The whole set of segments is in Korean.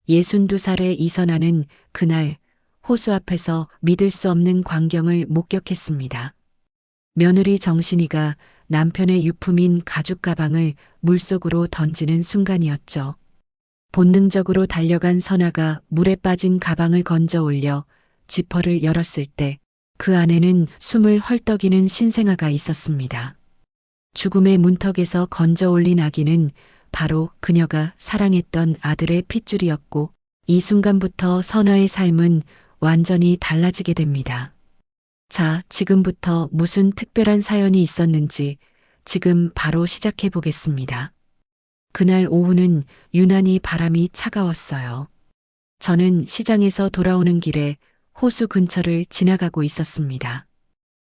62살의 이선아는 그날 호수 앞에서 믿을 수 없는 광경을 목격했습니다. 며느리 정신이가 남편의 유품인 가죽 가방을 물속으로 던지는 순간이었죠. 본능적으로 달려간 선아가 물에 빠진 가방을 건져 올려 지퍼를 열었을 때 그 안에는 숨을 헐떡이는 신생아가 있었습니다. 죽음의 문턱에서 건져 올린 아기는 바로 그녀가 사랑했던 아들의 핏줄이었고 이 순간부터 선아의 삶은 완전히 달라지게 됩니다. 자, 지금부터 무슨 특별한 사연이 있었는지 지금 바로 시작해 보겠습니다. 그날 오후는 유난히 바람이 차가웠어요. 저는 시장에서 돌아오는 길에 호수 근처를 지나가고 있었습니다.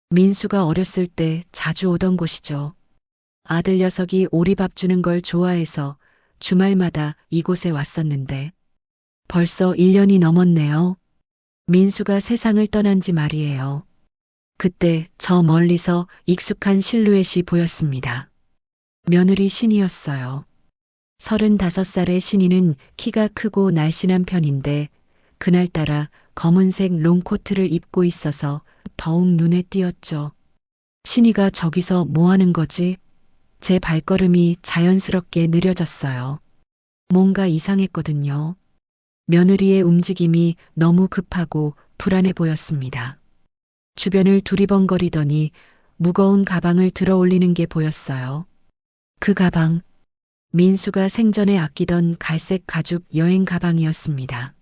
민수가 어렸을 때 자주 오던 곳이죠. 아들 녀석이 오리밥 주는 걸 좋아해서 주말마다 이곳에 왔었는데 벌써 1년이 넘었네요. 민수가 세상을 떠난 지 말이에요. 그때 저 멀리서 익숙한 실루엣이 보였습니다. 며느리 신이었어요. 35살의 신이는 키가 크고 날씬한 편인데 그날따라 검은색 롱코트를 입고 있어서 더욱 눈에 띄었죠. 신이가 저기서 뭐 하는 거지? 제 발걸음이 자연스럽게 느려졌어요. 뭔가 이상했거든요. 며느리의 움직임이 너무 급하고 불안해 보였습니다. 주변을 두리번거리더니 무거운 가방을 들어 올리는 게 보였어요. 그 가방, 민수가 생전에 아끼던 갈색 가죽 여행 가방이었습니다.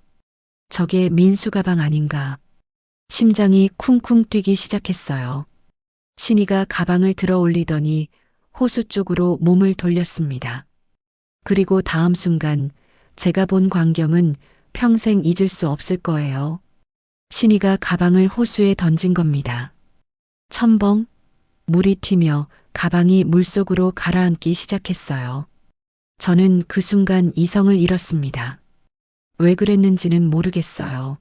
저게 민수 가방 아닌가. 심장이 쿵쿵 뛰기 시작했어요. 신이가 가방을 들어 올리더니 호수 쪽으로 몸을 돌렸습니다. 그리고 다음 순간 제가 본 광경은 평생 잊을 수 없을 거예요. 신이가 가방을 호수에 던진 겁니다. 첨벙, 물이 튀며 가방이 물속으로 가라앉기 시작했어요. 저는 그 순간 이성을 잃었습니다. 왜 그랬는지는 모르겠어요.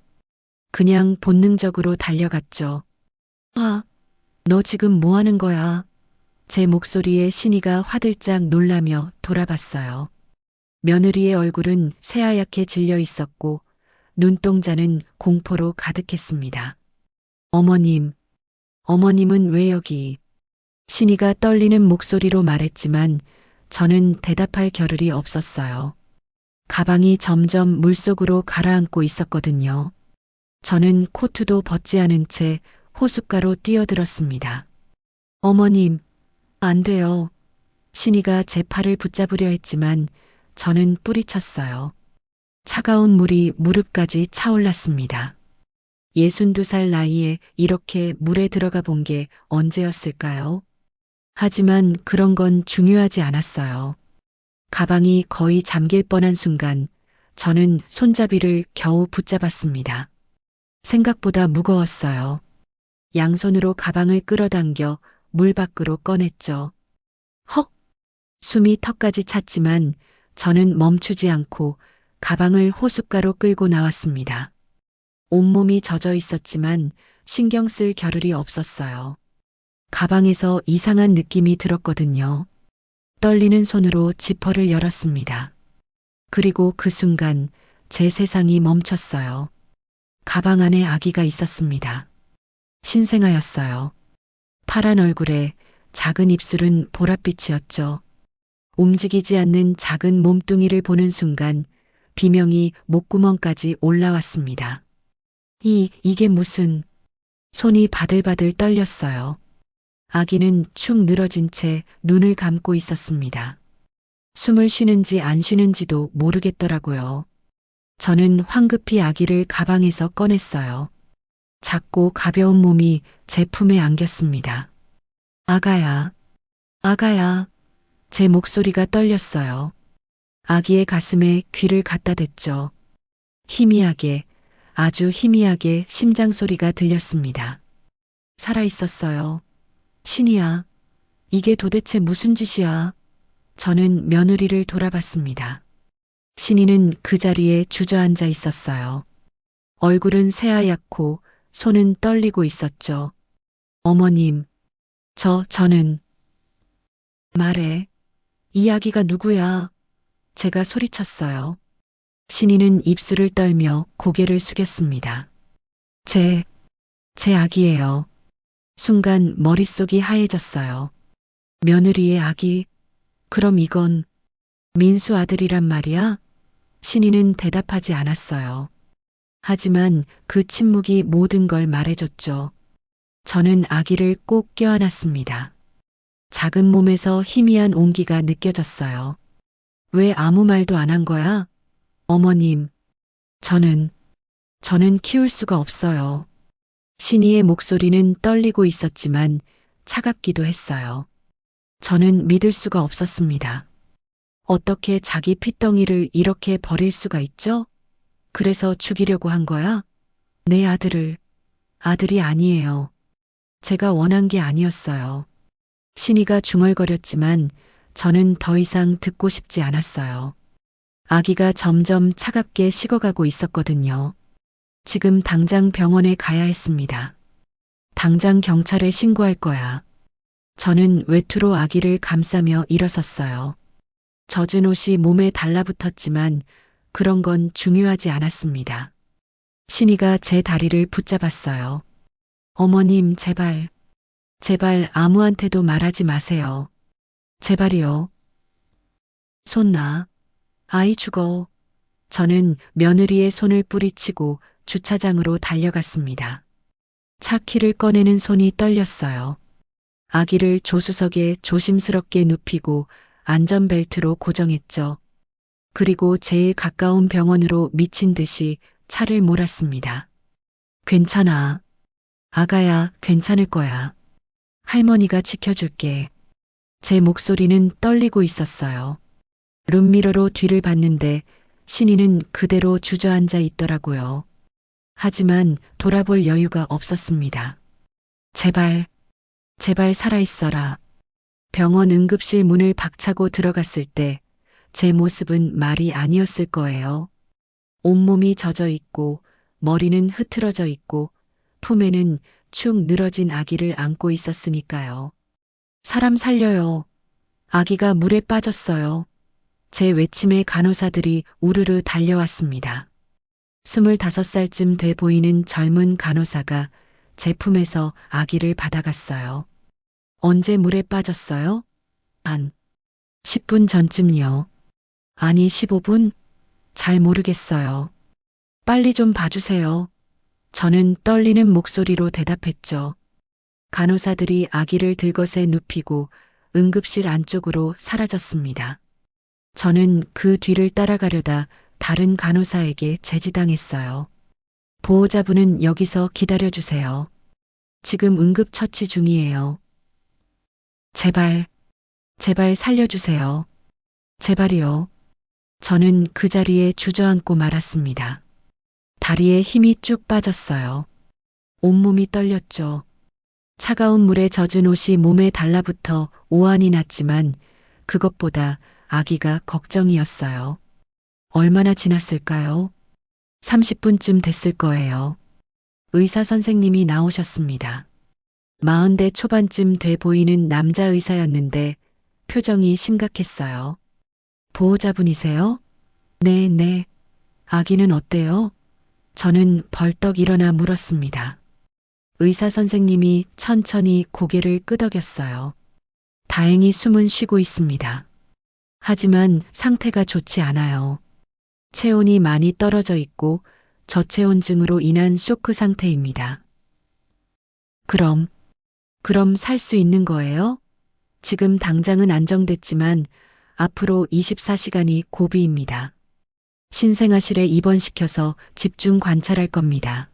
그냥 본능적으로 달려갔죠. 아, 너 지금 뭐 하는 거야? 제 목소리에 신이가 화들짝 놀라며 돌아봤어요. 며느리의 얼굴은 새하얗게 질려 있었고 눈동자는 공포로 가득했습니다. 어머님, 어머님은 왜 여기? 신이가 떨리는 목소리로 말했지만 저는 대답할 겨를이 없었어요. 가방이 점점 물속으로 가라앉고 있었거든요. 저는 코트도 벗지 않은 채 호숫가로 뛰어들었습니다. 어머님, 안 돼요. 신이가 제 팔을 붙잡으려 했지만 저는 뿌리쳤어요. 차가운 물이 무릎까지 차올랐습니다. 62살 나이에 이렇게 물에 들어가 본 게 언제였을까요? 하지만 그런 건 중요하지 않았어요. 가방이 거의 잠길 뻔한 순간 저는 손잡이를 겨우 붙잡았습니다. 생각보다 무거웠어요. 양손으로 가방을 끌어당겨 물 밖으로 꺼냈죠. 헉! 숨이 턱까지 찼지만 저는 멈추지 않고 가방을 호숫가로 끌고 나왔습니다. 온몸이 젖어 있었지만 신경 쓸 겨를이 없었어요. 가방에서 이상한 느낌이 들었거든요. 떨리는 손으로 지퍼를 열었습니다. 그리고 그 순간 제 세상이 멈췄어요. 가방 안에 아기가 있었습니다. 신생아였어요. 파란 얼굴에 작은 입술은 보랏빛이었죠. 움직이지 않는 작은 몸뚱이를 보는 순간 비명이 목구멍까지 올라왔습니다. 이게 무슨... 손이 바들바들 떨렸어요. 아기는 축 늘어진 채 눈을 감고 있었습니다. 숨을 쉬는지 안 쉬는지도 모르겠더라고요. 저는 황급히 아기를 가방에서 꺼냈어요. 작고 가벼운 몸이 제 품에 안겼습니다. 아가야, 아가야. 제 목소리가 떨렸어요. 아기의 가슴에 귀를 갖다 댔죠. 희미하게, 아주 희미하게 심장 소리가 들렸습니다. 살아있었어요. 신이야, 이게 도대체 무슨 짓이야? 저는 며느리를 돌아봤습니다. 신이는 그 자리에 주저앉아 있었어요. 얼굴은 새하얗고 손은 떨리고 있었죠. 어머님, 저는 말해. 이 아기가 누구야? 제가 소리쳤어요. 신이는 입술을 떨며 고개를 숙였습니다. 제, 제 아기예요. 순간 머릿속이 하얘졌어요. 며느리의 아기? 그럼 이건 민수 아들이란 말이야? 신이는 대답하지 않았어요. 하지만 그 침묵이 모든 걸 말해줬죠. 저는 아기를 꼭 껴안았습니다. 작은 몸에서 희미한 온기가 느껴졌어요. 왜 아무 말도 안 한 거야? 어머님, 저는 키울 수가 없어요. 신이의 목소리는 떨리고 있었지만 차갑기도 했어요. 저는 믿을 수가 없었습니다. 어떻게 자기 핏덩이를 이렇게 버릴 수가 있죠? 그래서 죽이려고 한 거야? 내 아들이 아니에요. 제가 원한 게 아니었어요. 신이가 중얼거렸지만 저는 더 이상 듣고 싶지 않았어요. 아기가 점점 차갑게 식어가고 있었거든요. 지금 당장 병원에 가야 했습니다. 당장 경찰에 신고할 거야. 저는 외투로 아기를 감싸며 일어섰어요. 젖은 옷이 몸에 달라붙었지만 그런 건 중요하지 않았습니다. 신이가 제 다리를 붙잡았어요. 어머님, 제발 아무한테도 말하지 마세요. 제발이요. 손 놔. 아이 죽어. 저는 며느리의 손을 뿌리치고 주차장으로 달려갔습니다. 차 키를 꺼내는 손이 떨렸어요. 아기를 조수석에 조심스럽게 눕히고 안전벨트로 고정했죠. 그리고 제일 가까운 병원으로 미친 듯이 차를 몰았습니다. 괜찮아. 아가야, 괜찮을 거야. 할머니가 지켜줄게. 제 목소리는 떨리고 있었어요. 룸미러로 뒤를 봤는데 신이는 그대로 주저앉아 있더라고요. 하지만 돌아볼 여유가 없었습니다. 제발 살아있어라. 병원 응급실 문을 박차고 들어갔을 때 제 모습은 말이 아니었을 거예요. 온몸이 젖어 있고 머리는 흐트러져 있고 품에는 축 늘어진 아기를 안고 있었으니까요. 사람 살려요. 아기가 물에 빠졌어요. 제 외침에 간호사들이 우르르 달려왔습니다. 25살쯤 돼 보이는 젊은 간호사가 제 품에서 아기를 받아갔어요. 언제 물에 빠졌어요? 한 10분 전쯤요. 아니 15분? 잘 모르겠어요. 빨리 좀 봐주세요. 저는 떨리는 목소리로 대답했죠. 간호사들이 아기를 들것에 눕히고 응급실 안쪽으로 사라졌습니다. 저는 그 뒤를 따라가려다 다른 간호사에게 제지당했어요. 보호자분은 여기서 기다려주세요. 지금 응급처치 중이에요. 제발 살려주세요. 제발이요. 저는 그 자리에 주저앉고 말았습니다. 다리에 힘이 쭉 빠졌어요. 온몸이 떨렸죠. 차가운 물에 젖은 옷이 몸에 달라붙어 오한이 났지만 그것보다 아기가 걱정이었어요. 얼마나 지났을까요? 30분쯤 됐을 거예요. 의사 선생님이 나오셨습니다. 40대 초반쯤 돼 보이는 남자 의사였는데 표정이 심각했어요. 보호자분이세요? 네. 아기는 어때요? 저는 벌떡 일어나 물었습니다. 의사 선생님이 천천히 고개를 끄덕였어요. 다행히 숨은 쉬고 있습니다. 하지만 상태가 좋지 않아요. 체온이 많이 떨어져 있고 저체온증으로 인한 쇼크 상태입니다. 그럼 살 수 있는 거예요? 지금 당장은 안정됐지만 앞으로 24시간이 고비입니다. 신생아실에 입원시켜서 집중 관찰할 겁니다.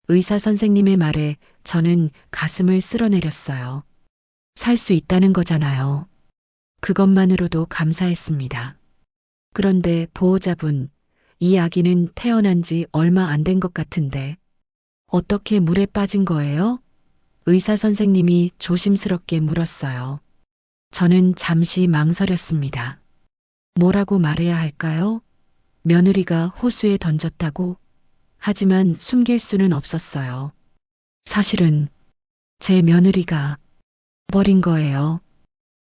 의사 선생님의 말에 저는 가슴을 쓸어내렸어요. 살 수 있다는 거잖아요. 그것만으로도 감사했습니다. 그런데 보호자분, 이 아기는 태어난 지 얼마 안 된 것 같은데 어떻게 물에 빠진 거예요? 의사 선생님이 조심스럽게 물었어요. 저는 잠시 망설였습니다. 뭐라고 말해야 할까요? 며느리가 호수에 던졌다고? 하지만 숨길 수는 없었어요. 사실은 제 며느리가 버린 거예요.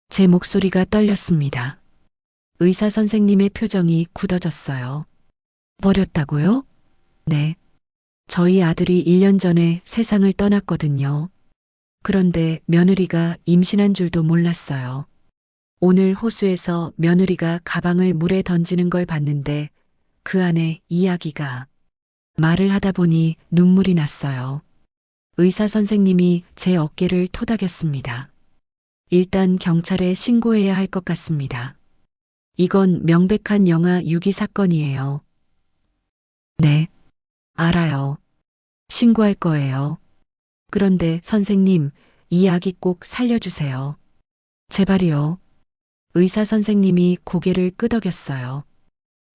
제 목소리가 떨렸습니다. 의사 선생님의 표정이 굳어졌어요. 버렸다고요? 네. 저희 아들이 1년 전에 세상을 떠났거든요. 그런데 며느리가 임신한 줄도 몰랐어요. 오늘 호수에서 며느리가 가방을 물에 던지는 걸 봤는데 그 안에 이야기가 말을 하다 보니 눈물이 났어요. 의사 선생님이 제 어깨를 토닥였습니다. 일단 경찰에 신고해야 할 것 같습니다. 이건 명백한 영아 유기 사건이에요. 네, 알아요. 신고할 거예요. 그런데 선생님, 이 아기 꼭 살려주세요. 제발이요. 의사 선생님이 고개를 끄덕였어요.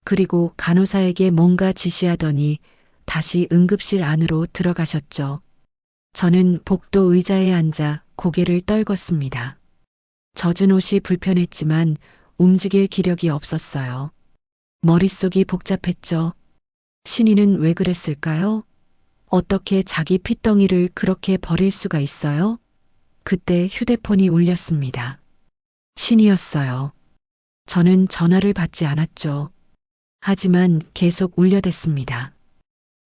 그리고 간호사에게 뭔가 지시하더니 다시 응급실 안으로 들어가셨죠. 저는 복도 의자에 앉아 고개를 떨궜습니다. 젖은 옷이 불편했지만 움직일 기력이 없었어요. 머릿속이 복잡했죠. 신이는 왜 그랬을까요? 어떻게 자기 핏덩이를 그렇게 버릴 수가 있어요? 그때 휴대폰이 울렸습니다. 신이었어요. 저는 전화를 받지 않았죠. 하지만 계속 울려댔습니다.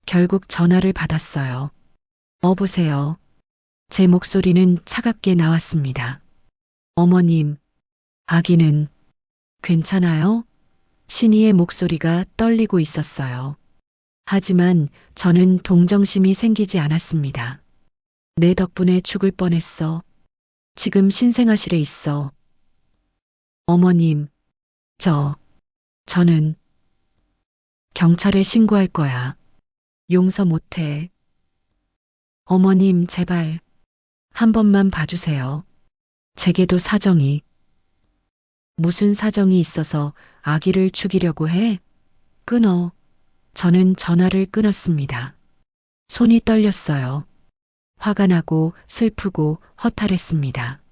결국 전화를 받았어요. 여보세요. 제 목소리는 차갑게 나왔습니다. 어머님, 아기는 괜찮아요? 신이의 목소리가 떨리고 있었어요. 하지만 저는 동정심이 생기지 않았습니다. 내 덕분에 죽을 뻔했어. 지금 신생아실에 있어. 어머님, 저는 경찰에 신고할 거야. 용서 못해. 어머님, 제발 한 번만 봐주세요. 제게도 사정이. 무슨 사정이 있어서 아기를 죽이려고 해? 끊어. 저는 전화를 끊었습니다. 손이 떨렸어요. 화가 나고 슬프고 허탈했습니다.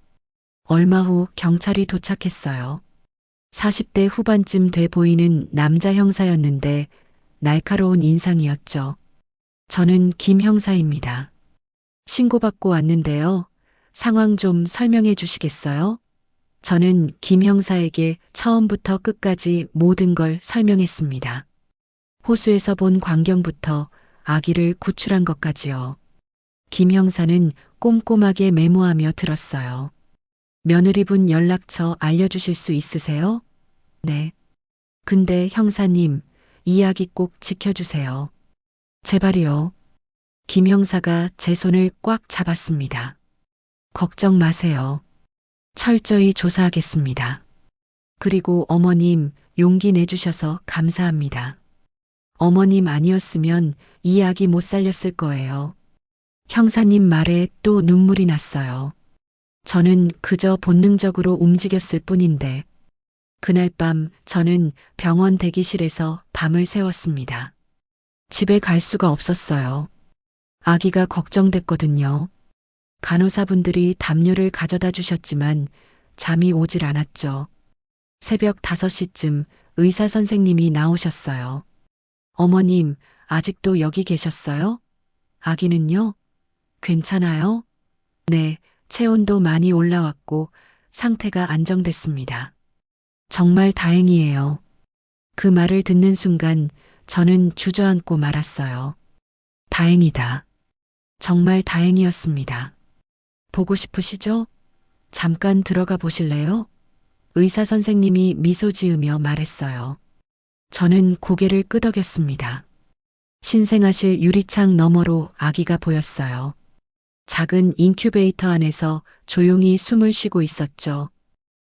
얼마 후 경찰이 도착했어요. 40대 후반쯤 돼 보이는 남자 형사였는데 날카로운 인상이었죠. 저는 김 형사입니다. 신고받고 왔는데요. 상황 좀 설명해 주시겠어요? 저는 김 형사에게 처음부터 끝까지 모든 걸 설명했습니다. 호수에서 본 광경부터 아기를 구출한 것까지요. 김 형사는 꼼꼼하게 메모하며 들었어요. 며느리분 연락처 알려주실 수 있으세요? 네. 근데 형사님, 이야기 꼭 지켜주세요. 제발이요. 김 형사가 제 손을 꽉 잡았습니다. 걱정 마세요. 철저히 조사하겠습니다. 그리고 어머님 용기 내주셔서 감사합니다. 어머님 아니었으면 이 아기 못 살렸을 거예요. 형사님 말에 또 눈물이 났어요. 저는 그저 본능적으로 움직였을 뿐인데 그날 밤 저는 병원 대기실에서 밤을 새웠습니다. 집에 갈 수가 없었어요. 아기가 걱정됐거든요. 간호사분들이 담요를 가져다 주셨지만 잠이 오질 않았죠. 새벽 5시쯤 의사 선생님이 나오셨어요. 어머님, 아직도 여기 계셨어요? 아기는요? 괜찮아요? 네, 체온도 많이 올라왔고 상태가 안정됐습니다. 정말 다행이에요. 그 말을 듣는 순간 저는 주저앉고 말았어요. 다행이다. 정말 다행이었습니다. 보고 싶으시죠? 잠깐 들어가 보실래요? 의사 선생님이 미소 지으며 말했어요. 저는 고개를 끄덕였습니다. 신생아실 유리창 너머로 아기가 보였어요. 작은 인큐베이터 안에서 조용히 숨을 쉬고 있었죠.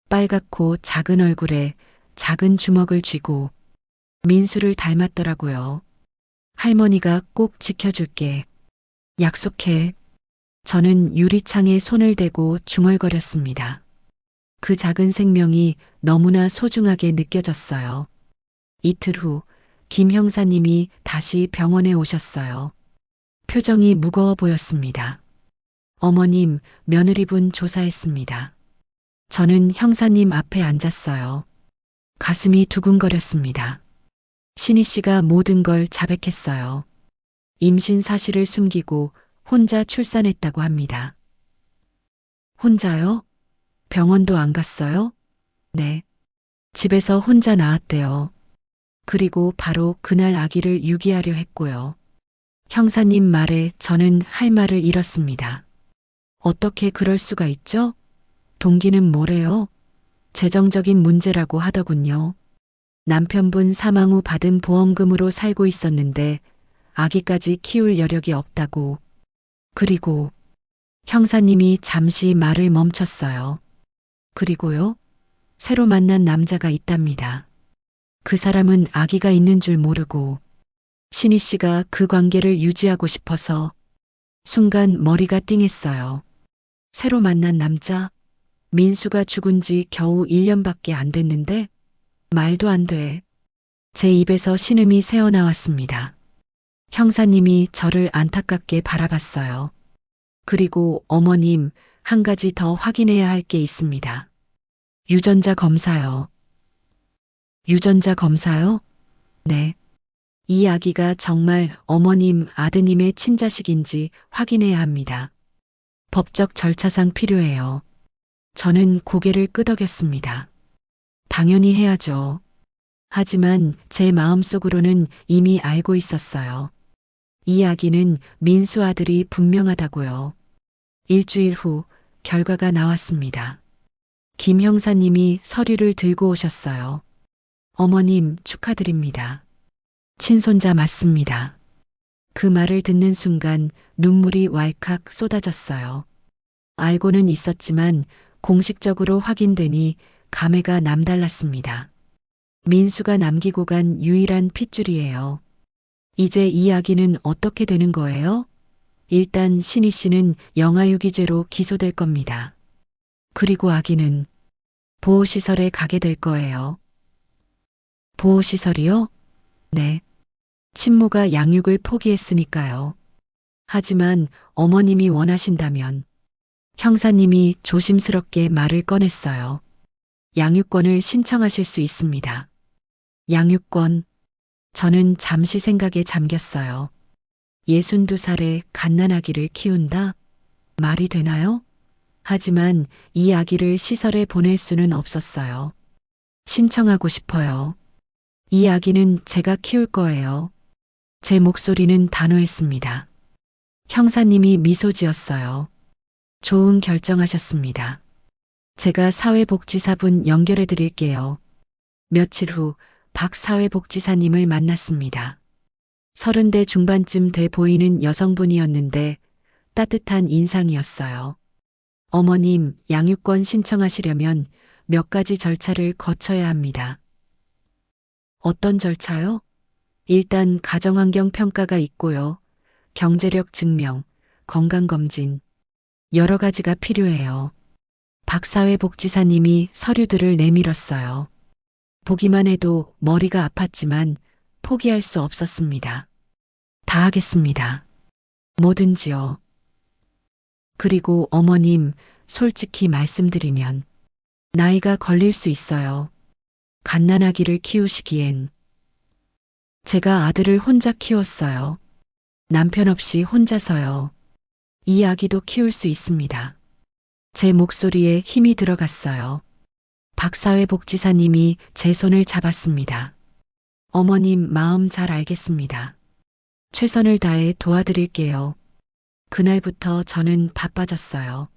빨갛고 작은 얼굴에 작은 주먹을 쥐고 민수를 닮았더라고요. 할머니가 꼭 지켜줄게. 약속해. 저는 유리창에 손을 대고 중얼거렸습니다. 그 작은 생명이 너무나 소중하게 느껴졌어요. 이틀 후 김 형사님이 다시 병원에 오셨어요. 표정이 무거워 보였습니다. 어머님, 며느리분 조사했습니다. 저는 형사님 앞에 앉았어요. 가슴이 두근거렸습니다. 신희 씨가 모든 걸 자백했어요. 임신 사실을 숨기고 혼자 출산했다고 합니다. 혼자요? 병원도 안 갔어요? 네. 집에서 혼자 낳았대요. 그리고 바로 그날 아기를 유기하려 했고요. 형사님 말에 저는 할 말을 잃었습니다. 어떻게 그럴 수가 있죠? 동기는 뭐래요? 재정적인 문제라고 하더군요. 남편분 사망 후 받은 보험금으로 살고 있었는데 아기까지 키울 여력이 없다고. 그리고 형사님이 잠시 말을 멈췄어요. 그리고요? 새로 만난 남자가 있답니다. 그 사람은 아기가 있는 줄 모르고 신희 씨가 그 관계를 유지하고 싶어서 순간 머리가 띵했어요. 새로 만난 남자? 민수가 죽은 지 겨우 1년밖에 안 됐는데 말도 안 돼. 제 입에서 신음이 새어나왔습니다. 형사님이 저를 안타깝게 바라봤어요. 그리고 어머님, 한 가지 더 확인해야 할 게 있습니다. 유전자 검사요. 유전자 검사요? 네. 이 아기가 정말 어머님, 아드님의 친자식인지 확인해야 합니다. 법적 절차상 필요해요. 저는 고개를 끄덕였습니다. 당연히 해야죠. 하지만 제 마음속으로는 이미 알고 있었어요. 이 아기는 민수 아들이 분명하다고요. 일주일 후 결과가 나왔습니다. 김 형사님이 서류를 들고 오셨어요. 어머님 축하드립니다. 친손자 맞습니다. 그 말을 듣는 순간 눈물이 왈칵 쏟아졌어요. 알고는 있었지만 공식적으로 확인되니 감회가 남달랐습니다. 민수가 남기고 간 유일한 핏줄이에요. 이제 이 아기는 어떻게 되는 거예요? 일단 신희 씨는 영아유기죄로 기소될 겁니다. 그리고 아기는 보호시설에 가게 될 거예요. 보호시설이요? 네. 친모가 양육을 포기했으니까요. 하지만 어머님이 원하신다면 형사님이 조심스럽게 말을 꺼냈어요. 양육권을 신청하실 수 있습니다. 양육권. 저는 잠시 생각에 잠겼어요. 62살에 갓난아기를 키운다? 말이 되나요? 하지만 이 아기를 시설에 보낼 수는 없었어요. 신청하고 싶어요. 이 아기는 제가 키울 거예요. 제 목소리는 단호했습니다. 형사님이 미소 지었어요. 좋은 결정하셨습니다. 제가 사회복지사분 연결해 드릴게요. 며칠 후 박 사회복지사님을 만났습니다. 30대 중반쯤 돼 보이는 여성분이었는데 따뜻한 인상이었어요. 어머님, 양육권 신청하시려면 몇 가지 절차를 거쳐야 합니다. 어떤 절차요? 일단 가정환경 평가가 있고요. 경제력 증명, 건강검진, 여러 가지가 필요해요. 박사회복지사님이 서류들을 내밀었어요. 보기만 해도 머리가 아팠지만 포기할 수 없었습니다. 다 하겠습니다. 뭐든지요. 그리고 어머님, 솔직히 말씀드리면 나이가 걸릴 수 있어요. 갓난아기를 키우시기엔. 제가 아들을 혼자 키웠어요. 남편 없이 혼자서요. 이 아기도 키울 수 있습니다. 제 목소리에 힘이 들어갔어요. 박사회복지사님이 제 손을 잡았습니다. 어머님 마음 잘 알겠습니다. 최선을 다해 도와드릴게요. 그날부터 저는 바빠졌어요.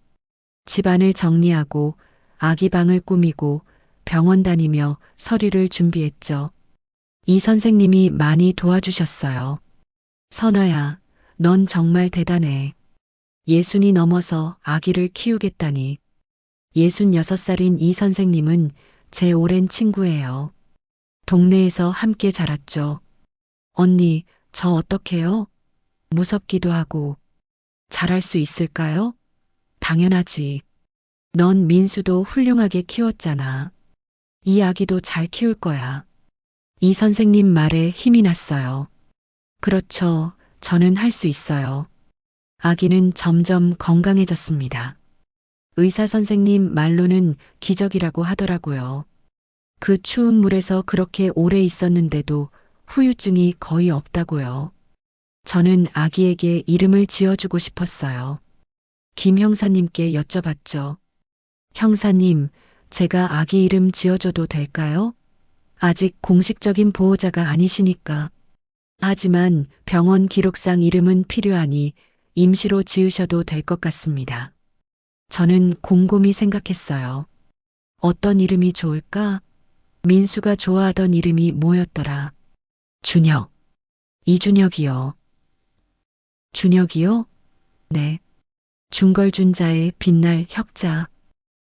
집안을 정리하고 아기 방을 꾸미고 병원 다니며 서류를 준비했죠. 이 선생님이 많이 도와주셨어요. 선아야, 넌 정말 대단해. 60이 넘어서 아기를 키우겠다니. 66살인 이 선생님은 제 오랜 친구예요. 동네에서 함께 자랐죠. 언니, 저 어떡해요? 무섭기도 하고. 잘할 수 있을까요? 당연하지. 넌 민수도 훌륭하게 키웠잖아. 이 아기도 잘 키울 거야. 이 선생님 말에 힘이 났어요. 그렇죠. 저는 할 수 있어요. 아기는 점점 건강해졌습니다. 의사 선생님 말로는 기적이라고 하더라고요. 그 추운 물에서 그렇게 오래 있었는데도 후유증이 거의 없다고요. 저는 아기에게 이름을 지어주고 싶었어요. 김 형사님께 여쭤봤죠. 형사님, 제가 아기 이름 지어줘도 될까요? 아직 공식적인 보호자가 아니시니까. 하지만 병원 기록상 이름은 필요하니 임시로 지으셔도 될 것 같습니다. 저는 곰곰이 생각했어요. 어떤 이름이 좋을까? 민수가 좋아하던 이름이 뭐였더라? 준혁. 이준혁이요. 준혁이요? 네. 중걸준자의 빛날 혁자.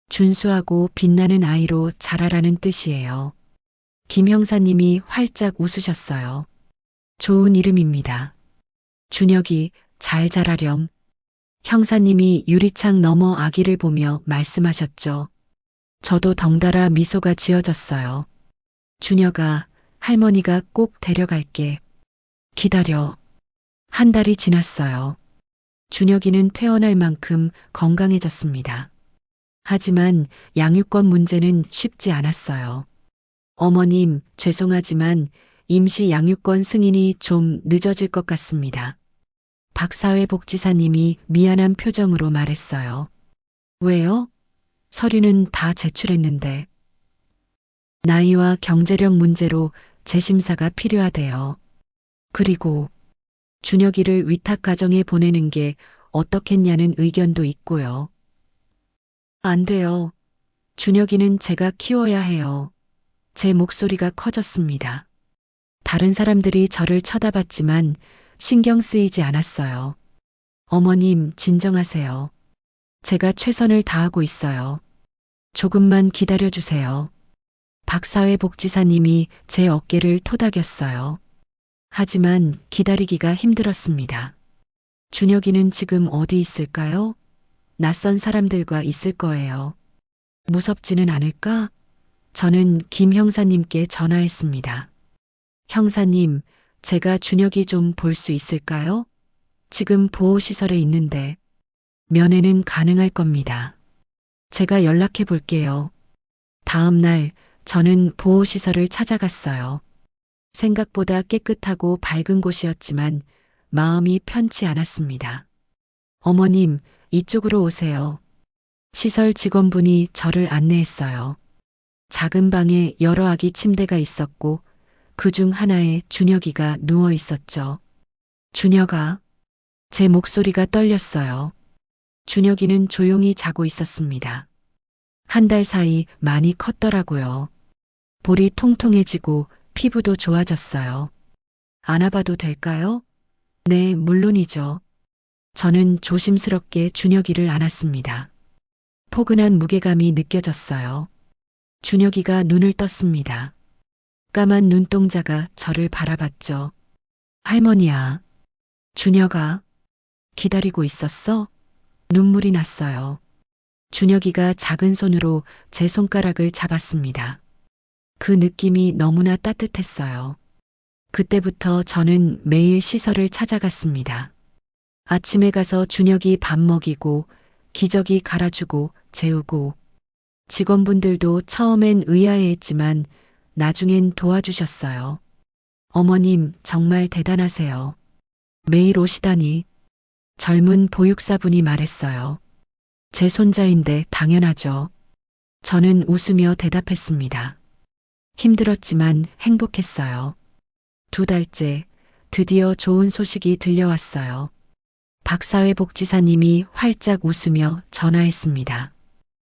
준수하고 빛나는 아이로 자라라는 뜻이에요. 김 형사님이 활짝 웃으셨어요. 좋은 이름입니다. 준혁이 잘 자라렴. 형사님이 유리창 너머 아기를 보며 말씀하셨죠. 저도 덩달아 미소가 지어졌어요. 준혁아, 할머니가 꼭 데려갈게. 기다려. 한 달이 지났어요. 준혁이는 퇴원할 만큼 건강해졌습니다. 하지만 양육권 문제는 쉽지 않았어요. 어머님, 죄송하지만 임시 양육권 승인이 좀 늦어질 것 같습니다. 박사회복지사님이 미안한 표정으로 말했어요. 왜요? 서류는 다 제출했는데. 나이와 경제력 문제로 재심사가 필요하대요. 그리고 준혁이를 위탁가정에 보내는 게 어떻겠냐는 의견도 있고요. 안 돼요. 준혁이는 제가 키워야 해요. 제 목소리가 커졌습니다. 다른 사람들이 저를 쳐다봤지만 신경 쓰이지 않았어요. 어머님, 진정하세요. 제가 최선을 다하고 있어요. 조금만 기다려주세요. 박사회복지사님이 제 어깨를 토닥였어요. 하지만 기다리기가 힘들었습니다. 준혁이는 지금 어디 있을까요? 낯선 사람들과 있을 거예요. 무섭지는 않을까? 저는 김 형사님께 전화했습니다. 형사님, 제가 준혁이 좀 볼 수 있을까요? 지금 보호시설에 있는데 면회는 가능할 겁니다. 제가 연락해 볼게요. 다음 날 저는 보호시설을 찾아갔어요. 생각보다 깨끗하고 밝은 곳이었지만 마음이 편치 않았습니다. 어머님, 이쪽으로 오세요. 시설 직원분이 저를 안내했어요. 작은 방에 여러 아기 침대가 있었고 그중 하나에 준혁이가 누워 있었죠. 준혁아. 제 목소리가 떨렸어요. 준혁이는 조용히 자고 있었습니다. 한 달 사이 많이 컸더라고요. 볼이 통통해지고 피부도 좋아졌어요. 안아봐도 될까요? 네, 물론이죠. 저는 조심스럽게 준혁이를 안았습니다. 포근한 무게감이 느껴졌어요. 준혁이가 눈을 떴습니다. 까만 눈동자가 저를 바라봤죠. 할머니야. 준혁아. 기다리고 있었어? 눈물이 났어요. 준혁이가 작은 손으로 제 손가락을 잡았습니다. 그 느낌이 너무나 따뜻했어요. 그때부터 저는 매일 시설을 찾아갔습니다. 아침에 가서 준혁이 밥 먹이고 기저귀 갈아주고 재우고 직원분들도 처음엔 의아해했지만 나중엔 도와주셨어요. 어머님 정말 대단하세요. 매일 오시다니. 젊은 보육사분이 말했어요. 제 손자인데 당연하죠. 저는 웃으며 대답했습니다. 힘들었지만 행복했어요. 2달째 드디어 좋은 소식이 들려왔어요. 박사회복지사님이 활짝 웃으며 전화했습니다.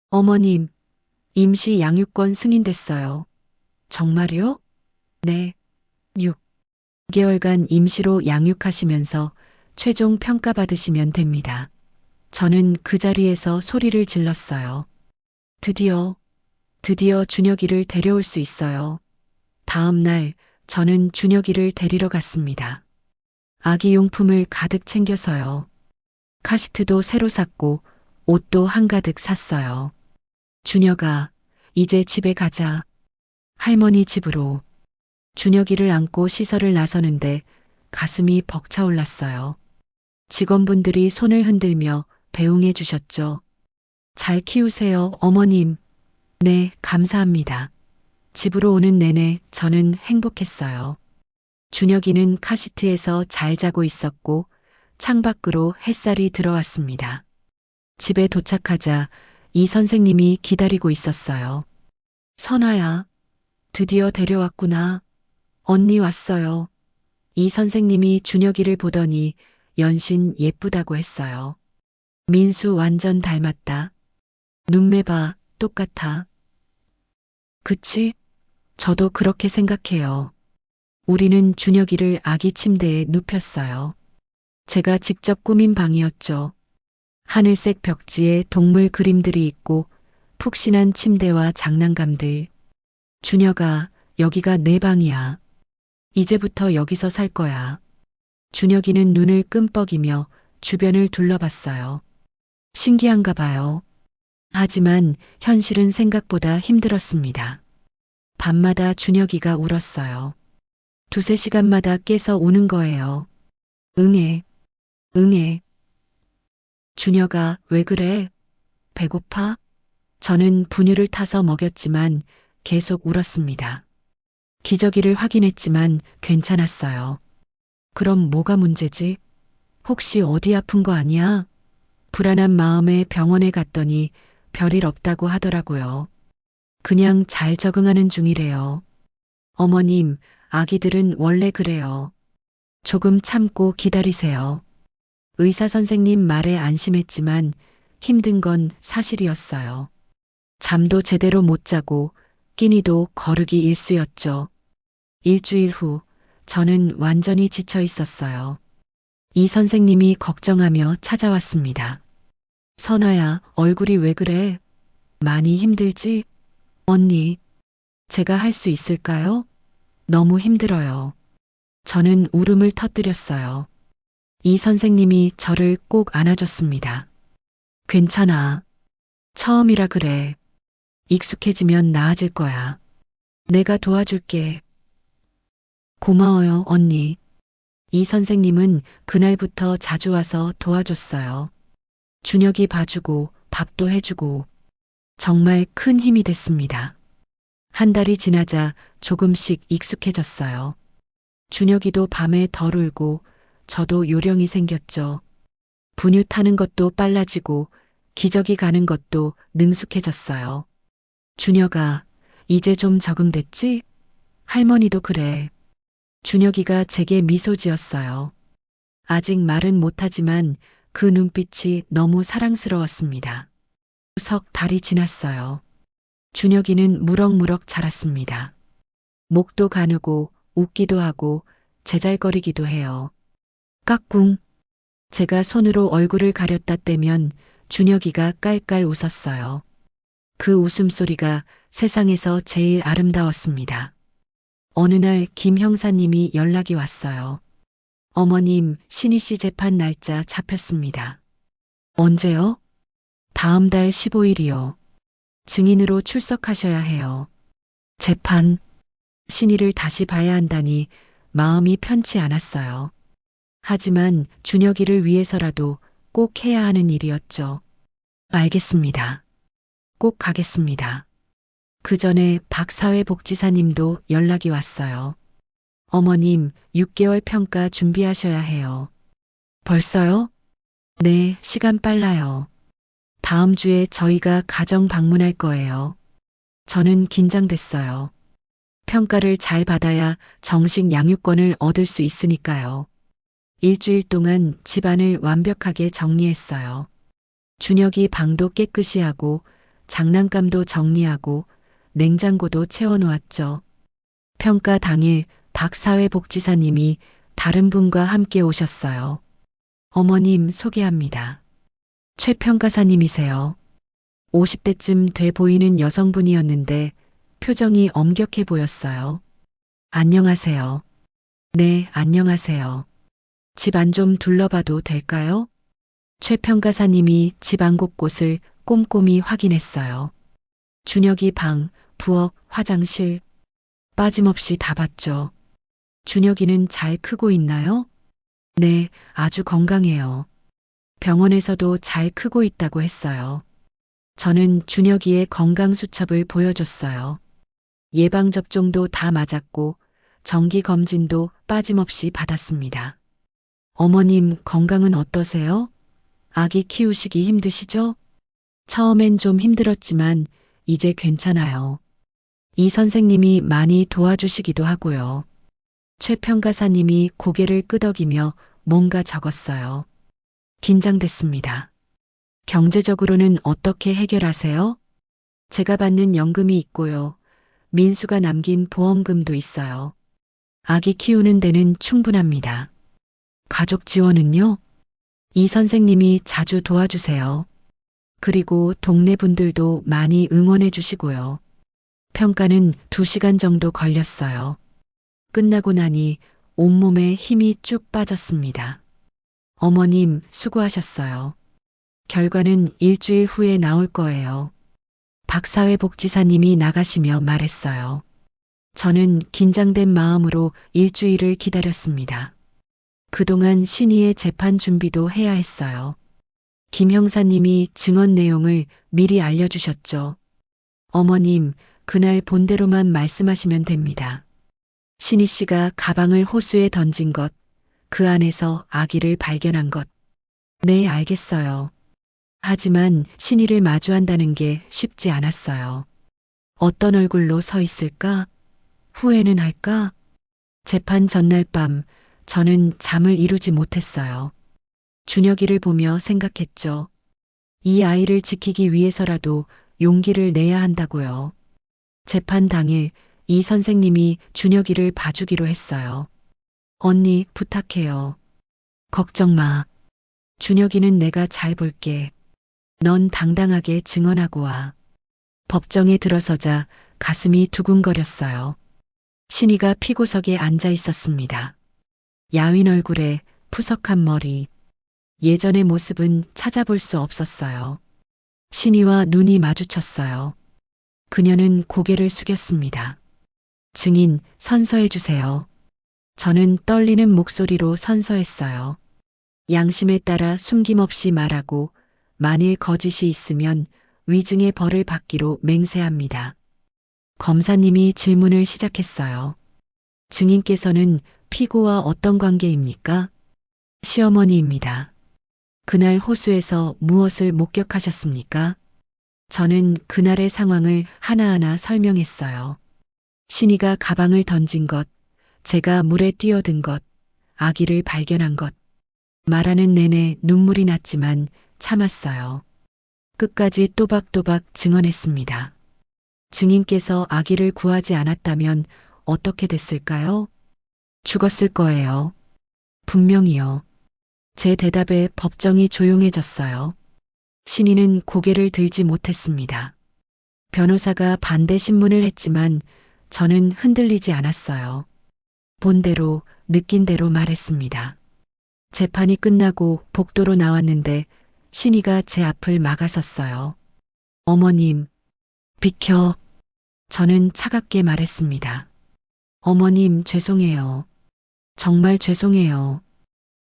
어머님, 임시 양육권 승인됐어요. 정말요? 네. 6개월간 임시로 양육하시면서 최종 평가받으시면 됩니다. 저는 그 자리에서 소리를 질렀어요. 드디어 준혁이를 데려올 수 있어요. 다음 날 저는 준혁이를 데리러 갔습니다. 아기 용품을 가득 챙겨서요. 카시트도 새로 샀고 옷도 한가득 샀어요. 준혁아, 이제 집에 가자. 할머니 집으로. 준혁이를 안고 시설을 나서는데 가슴이 벅차올랐어요. 직원분들이 손을 흔들며 배웅해 주셨죠. 잘 키우세요, 어머님. 네, 감사합니다. 집으로 오는 내내 저는 행복했어요. 준혁이는 카시트에서 잘 자고 있었고 창밖으로 햇살이 들어왔습니다. 집에 도착하자 이 선생님이 기다리고 있었어요. 선아야, 드디어 데려왔구나. 언니 왔어요. 이 선생님이 준혁이를 보더니 연신 예쁘다고 했어요. 민수 완전 닮았다. 눈매 봐, 똑같아. 그치? 저도 그렇게 생각해요. 우리는 준혁이를 아기 침대에 눕혔어요. 제가 직접 꾸민 방이었죠. 하늘색 벽지에 동물 그림들이 있고 푹신한 침대와 장난감들. 준혁아, 여기가 내 방이야. 이제부터 여기서 살 거야. 준혁이는 눈을 끔뻑이며 주변을 둘러봤어요. 신기한가 봐요. 하지만 현실은 생각보다 힘들었습니다. 밤마다 준혁이가 울었어요. 두세 시간마다 깨서 우는 거예요. 응애, 응애. 준혁아, 왜 그래? 배고파? 저는 분유를 타서 먹였지만 계속 울었습니다. 기저귀를 확인했지만 괜찮았어요. 그럼 뭐가 문제지? 혹시 어디 아픈 거 아니야? 불안한 마음에 병원에 갔더니 별일 없다고 하더라고요. 그냥 잘 적응하는 중이래요. 어머님, 아기들은 원래 그래요. 조금 참고 기다리세요. 의사 선생님 말에 안심했지만 힘든 건 사실이었어요. 잠도 제대로 못 자고 끼니도 거르기 일쑤였죠. 일주일 후 저는 완전히 지쳐 있었어요. 이 선생님이 걱정하며 찾아왔습니다. 선아야, 얼굴이 왜 그래? 많이 힘들지? 언니, 제가 할 수 있을까요? 너무 힘들어요. 저는 울음을 터뜨렸어요. 이 선생님이 저를 꼭 안아줬습니다. 괜찮아. 처음이라 그래. 익숙해지면 나아질 거야. 내가 도와줄게. 고마워요, 언니. 이 선생님은 그날부터 자주 와서 도와줬어요. 준혁이 봐주고 밥도 해주고 정말 큰 힘이 됐습니다. 한 달이 지나자 조금씩 익숙해졌어요. 준혁이도 밤에 덜 울고 저도 요령이 생겼죠. 분유 타는 것도 빨라지고 기저귀 가는 것도 능숙해졌어요. 준혁아, 이제 좀 적응됐지? 할머니도 그래. 준혁이가 제게 미소 지었어요. 아직 말은 못하지만 그 눈빛이 너무 사랑스러웠습니다. 석 달이 지났어요. 준혁이는 무럭무럭 자랐습니다. 목도 가누고 웃기도 하고 제잘거리기도 해요. 까꿍. 제가 손으로 얼굴을 가렸다 떼면 준혁이가 깔깔 웃었어요. 그 웃음소리가 세상에서 제일 아름다웠습니다. 어느 날 김 형사님이 연락이 왔어요. 어머님, 신희 씨 재판 날짜 잡혔습니다. 언제요? 다음 달 15일이요. 증인으로 출석하셔야 해요. 재판, 신희를 다시 봐야 한다니 마음이 편치 않았어요. 하지만 준혁이를 위해서라도 꼭 해야 하는 일이었죠. 알겠습니다. 꼭 가겠습니다. 그 전에 박 사회복지사님도 연락이 왔어요. 어머님, 6개월 평가 준비하셔야 해요. 벌써요? 네, 시간 빨라요. 다음 주에 저희가 가정 방문할 거예요. 저는 긴장됐어요. 평가를 잘 받아야 정식 양육권을 얻을 수 있으니까요. 일주일 동안 집안을 완벽하게 정리했어요. 준혁이 방도 깨끗이 하고 장난감도 정리하고 냉장고도 채워놓았죠. 평가 당일 박 사회복지사님이 다른 분과 함께 오셨어요. 어머님 소개합니다. 최 평가사님이세요. 50대쯤 돼 보이는 여성분이었는데 표정이 엄격해 보였어요. 안녕하세요. 네, 안녕하세요. 집안 좀 둘러봐도 될까요? 최 평가사님이 집안 곳곳을 꼼꼼히 확인했어요. 준혁이 방, 부엌, 화장실 빠짐없이 다 봤죠. 준혁이는 잘 크고 있나요? 네, 아주 건강해요. 병원에서도 잘 크고 있다고 했어요. 저는 준혁이의 건강 수첩을 보여줬어요. 예방접종도 다 맞았고 정기 검진도 빠짐없이 받았습니다. 어머님 건강은 어떠세요? 아기 키우시기 힘드시죠? 처음엔 좀 힘들었지만 이제 괜찮아요. 이 선생님이 많이 도와주시기도 하고요. 최 평가사님이 고개를 끄덕이며 뭔가 적었어요. 긴장됐습니다. 경제적으로는 어떻게 해결하세요? 제가 받는 연금이 있고요. 민수가 남긴 보험금도 있어요. 아기 키우는 데는 충분합니다. 가족 지원은요? 이 선생님이 자주 도와주세요. 그리고 동네 분들도 많이 응원해 주시고요. 평가는 2시간 정도 걸렸어요. 끝나고 나니 온몸에 힘이 쭉 빠졌습니다. 어머님, 수고하셨어요. 결과는 일주일 후에 나올 거예요. 박사회복지사님이 나가시며 말했어요. 저는 긴장된 마음으로 일주일을 기다렸습니다. 그동안 신의의 재판 준비도 해야 했어요. 김 형사님이 증언 내용을 미리 알려주셨죠. 어머님, 그날 본대로만 말씀하시면 됩니다. 신희 씨가 가방을 호수에 던진 것, 그 안에서 아기를 발견한 것. 네, 알겠어요. 하지만 신희를 마주한다는 게 쉽지 않았어요. 어떤 얼굴로 서 있을까? 후회는 할까? 재판 전날 밤 저는 잠을 이루지 못했어요. 준혁이를 보며 생각했죠. 이 아이를 지키기 위해서라도 용기를 내야 한다고요. 재판 당일 이 선생님이 준혁이를 봐주기로 했어요. 언니, 부탁해요. 걱정 마. 준혁이는 내가 잘 볼게. 넌 당당하게 증언하고 와. 법정에 들어서자 가슴이 두근거렸어요. 신희가 피고석에 앉아 있었습니다. 야윈 얼굴에 푸석한 머리. 예전의 모습은 찾아볼 수 없었어요. 신희와 눈이 마주쳤어요. 그녀는 고개를 숙였습니다. 증인, 선서해 주세요. 저는 떨리는 목소리로 선서했어요. 양심에 따라 숨김없이 말하고 만일 거짓이 있으면 위증의 벌을 받기로 맹세합니다. 검사님이 질문을 시작했어요. 증인께서는 피고와 어떤 관계입니까? 시어머니입니다. 그날 호수에서 무엇을 목격하셨습니까? 저는 그날의 상황을 하나하나 설명했어요. 신희가 가방을 던진 것, 제가 물에 뛰어든 것, 아기를 발견한 것. 말하는 내내 눈물이 났지만 참았어요. 끝까지 또박또박 증언했습니다. 증인께서 아기를 구하지 않았다면 어떻게 됐을까요? 죽었을 거예요. 분명히요. 제 대답에 법정이 조용해졌어요. 신희는 고개를 들지 못했습니다. 변호사가 반대 신문을 했지만 저는 흔들리지 않았어요. 본 대로 느낀 대로 말했습니다. 재판이 끝나고 복도로 나왔는데 신희가 제 앞을 막아섰어요. 어머님, 비켜. 저는 차갑게 말했습니다. 어머님, 죄송해요. 정말 죄송해요.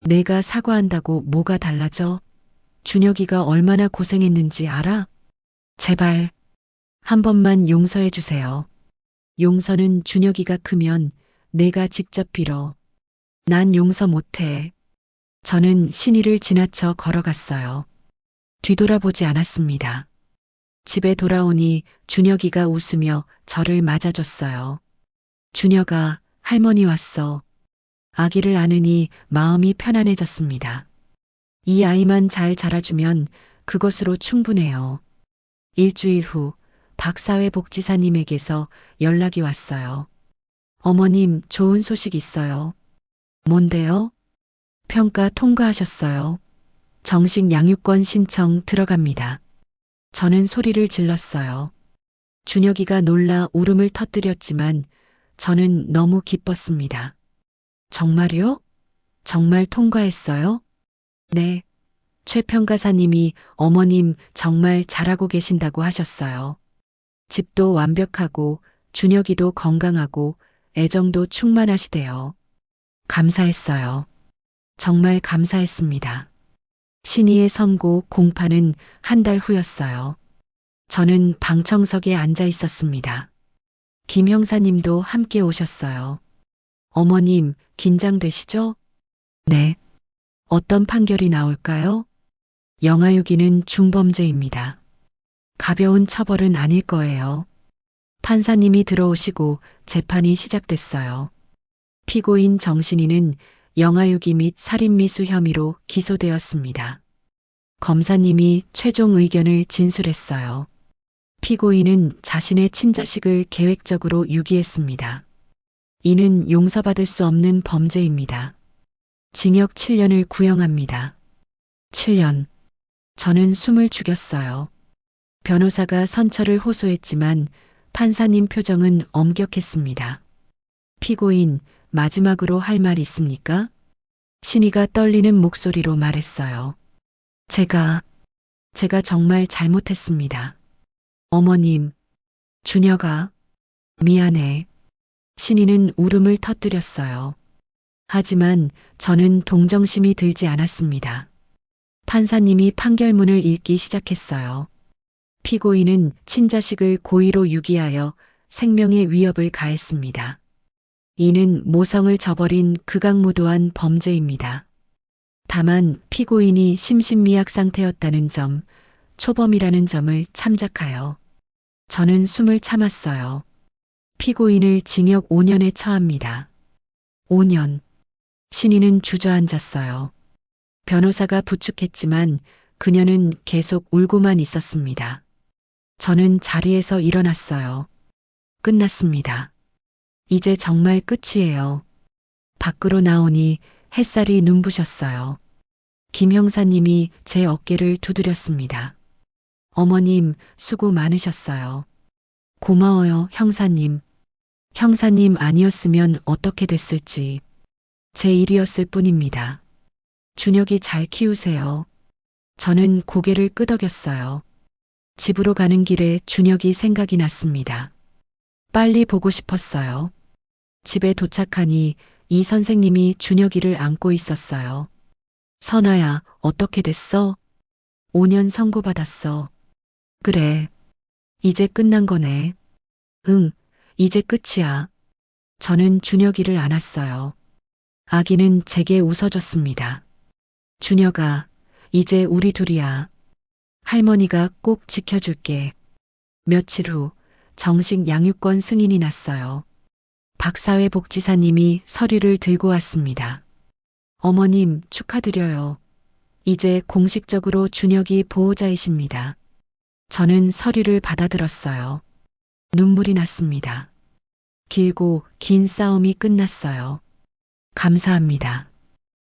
내가 사과한다고 뭐가 달라져? 준혁이가 얼마나 고생했는지 알아? 제발 한 번만 용서해 주세요. 용서는 준혁이가 크면 내가 직접 빌어. 난 용서 못해. 저는 신희를 지나쳐 걸어갔어요. 뒤돌아보지 않았습니다. 집에 돌아오니 준혁이가 웃으며 저를 맞아줬어요. 준혁아, 할머니 왔어. 아기를 안으니 마음이 편안해졌습니다. 이 아이만 잘 자라주면 그것으로 충분해요. 일주일 후 박사회복지사님에게서 연락이 왔어요. 어머님, 좋은 소식 있어요. 뭔데요? 평가 통과하셨어요. 정식 양육권 신청 들어갑니다. 저는 소리를 질렀어요. 준혁이가 놀라 울음을 터뜨렸지만 저는 너무 기뻤습니다. 정말요? 정말 통과했어요? 네. 최 평가사님이 어머님 정말 잘하고 계신다고 하셨어요. 집도 완벽하고 준혁이도 건강하고 애정도 충만하시대요. 감사했어요. 정말 감사했습니다. 신희의 선고 공판은 한 달 후였어요. 저는 방청석에 앉아 있었습니다. 김 형사님도 함께 오셨어요. 어머님, 긴장되시죠? 네. 어떤 판결이 나올까요? 영아유기는 중범죄입니다. 가벼운 처벌은 아닐 거예요. 판사님이 들어오시고 재판이 시작됐어요. 피고인 정신이는 영아유기 및 살인미수 혐의로 기소되었습니다. 검사님이 최종 의견을 진술했어요. 피고인은 자신의 친자식을 계획적으로 유기했습니다. 이는 용서받을 수 없는 범죄입니다. 징역 7년을 구형합니다. 7년. 저는 숨을 죽였어요. 변호사가 선처를 호소했지만 판사님 표정은 엄격했습니다. 피고인, 마지막으로 할 말 있습니까? 신이가 떨리는 목소리로 말했어요. 제가 정말 잘못했습니다. 어머님, 준혁아, 미안해. 신이는 울음을 터뜨렸어요. 하지만 저는 동정심이 들지 않았습니다. 판사님이 판결문을 읽기 시작했어요. 피고인은 친자식을 고의로 유기하여 생명의 위협을 가했습니다. 이는 모성을 저버린 극악무도한 범죄입니다. 다만 피고인이 심신미약 상태였다는 점, 초범이라는 점을 참작하여 저는 숨을 참았어요. 피고인을 징역 5년에 처합니다. 5년. 신이는 주저앉았어요. 변호사가 부축했지만 그녀는 계속 울고만 있었습니다. 저는 자리에서 일어났어요. 끝났습니다. 이제 정말 끝이에요. 밖으로 나오니 햇살이 눈부셨어요. 김 형사님이 제 어깨를 두드렸습니다. 어머님, 수고 많으셨어요. 고마워요, 형사님. 형사님 아니었으면 어떻게 됐을지. 제 일이었을 뿐입니다. 준혁이 잘 키우세요. 저는 고개를 끄덕였어요. 집으로 가는 길에 준혁이 생각이 났습니다. 빨리 보고 싶었어요. 집에 도착하니 이 선생님이 준혁이를 안고 있었어요. 선아야, 어떻게 됐어? 5년 선고받았어. 그래. 이제 끝난 거네. 응, 이제 끝이야. 저는 준혁이를 안았어요. 아기는 제게 웃어줬습니다. 준혁아, 이제 우리 둘이야. 할머니가 꼭 지켜줄게. 며칠 후 정식 양육권 승인이 났어요. 박사회복지사님이 서류를 들고 왔습니다. 어머님, 축하드려요. 이제 공식적으로 준혁이 보호자이십니다. 저는 서류를 받아들었어요. 눈물이 났습니다. 길고 긴 싸움이 끝났어요. 감사합니다.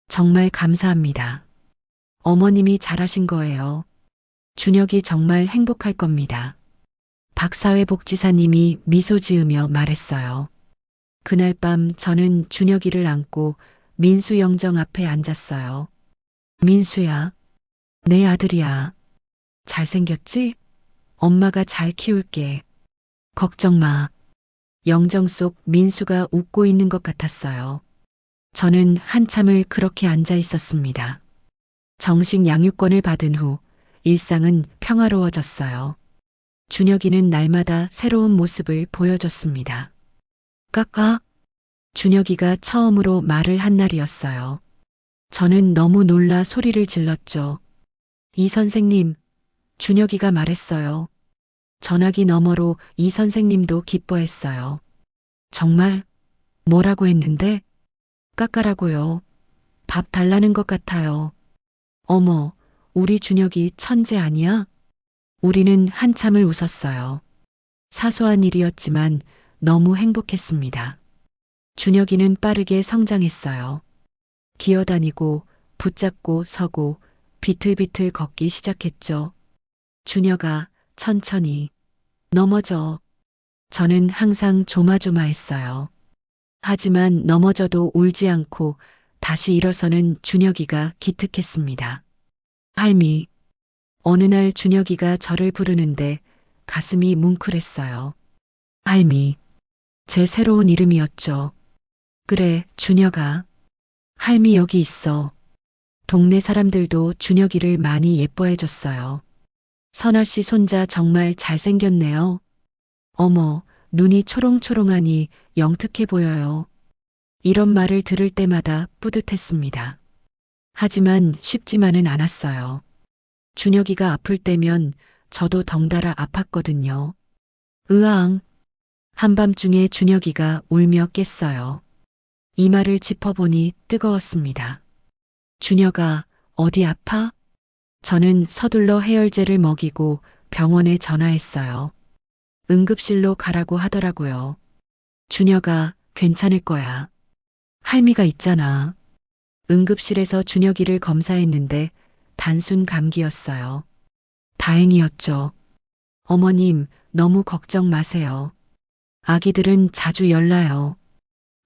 정말 감사합니다. 어머님이 잘하신 거예요. 준혁이 정말 행복할 겁니다. 박사회복지사님이 미소 지으며 말했어요. 그날 밤 저는 준혁이를 안고 민수 영정 앞에 앉았어요. 민수야, 내 아들이야. 잘생겼지? 엄마가 잘 키울게. 걱정 마. 영정 속 민수가 웃고 있는 것 같았어요. 저는 한참을 그렇게 앉아 있었습니다. 정식 양육권을 받은 후 일상은 평화로워졌어요. 준혁이는 날마다 새로운 모습을 보여줬습니다. 까까? 준혁이가 처음으로 말을 한 날이었어요. 저는 너무 놀라 소리를 질렀죠. 이 선생님, 준혁이가 말했어요. 전화기 너머로 이 선생님도 기뻐했어요. 정말? 뭐라고 했는데? 까까라고요. 밥 달라는 것 같아요. 어머, 우리 준혁이 천재 아니야? 우리는 한참을 웃었어요. 사소한 일이었지만 너무 행복했습니다. 준혁이는 빠르게 성장했어요. 기어다니고 붙잡고 서고 비틀비틀 걷기 시작했죠. 준혁아, 천천히. 넘어져. 저는 항상 조마조마했어요. 하지만 넘어져도 울지 않고 다시 일어서는 준혁이가 기특했습니다. 할미. 어느 날 준혁이가 저를 부르는데 가슴이 뭉클했어요. 할미. 제 새로운 이름이었죠. 그래, 준혁아. 할미 여기 있어. 동네 사람들도 준혁이를 많이 예뻐해줬어요. 선아 씨 손자 정말 잘생겼네요. 어머, 눈이 초롱초롱하니 영특해 보여요. 이런 말을 들을 때마다 뿌듯했습니다. 하지만 쉽지만은 않았어요. 준혁이가 아플 때면 저도 덩달아 아팠거든요. 으앙, 한밤중에 준혁이가 울며 깼어요. 이마를 짚어보니 뜨거웠습니다. 준혁아, 어디 아파? 저는 서둘러 해열제를 먹이고 병원에 전화했어요. 응급실로 가라고 하더라고요. 준혁아, 괜찮을 거야. 할미가 있잖아. 응급실에서 준혁이를 검사했는데 단순 감기였어요. 다행이었죠. 어머님, 너무 걱정 마세요. 아기들은 자주 열나요.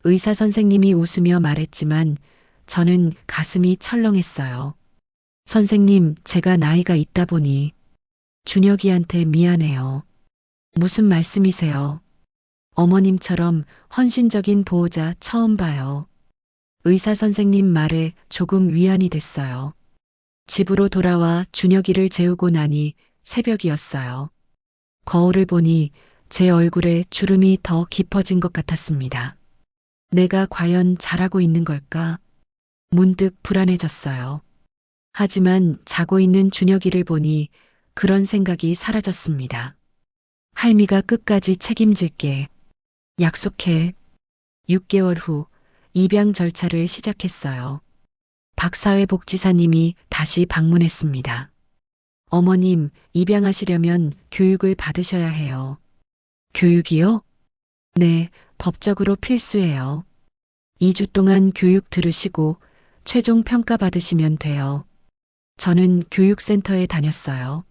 의사 선생님이 웃으며 말했지만 저는 가슴이 철렁했어요. 선생님, 제가 나이가 있다 보니 준혁이한테 미안해요. 무슨 말씀이세요? 어머님처럼 헌신적인 보호자 처음 봐요. 의사 선생님 말에 조금 위안이 됐어요. 집으로 돌아와 준혁이를 재우고 나니 새벽이었어요. 거울을 보니 제 얼굴에 주름이 더 깊어진 것 같았습니다. 내가 과연 잘하고 있는 걸까? 문득 불안해졌어요. 하지만 자고 있는 준혁이를 보니 그런 생각이 사라졌습니다. 할미가 끝까지 책임질게. 약속해. 6개월 후 입양 절차를 시작했어요. 박사회복지사님이 다시 방문했습니다. 어머님, 입양하시려면 교육을 받으셔야 해요. 교육이요? 네, 법적으로 필수예요. 2주 동안 교육 들으시고 최종 평가 받으시면 돼요. 저는 교육센터에 다녔어요.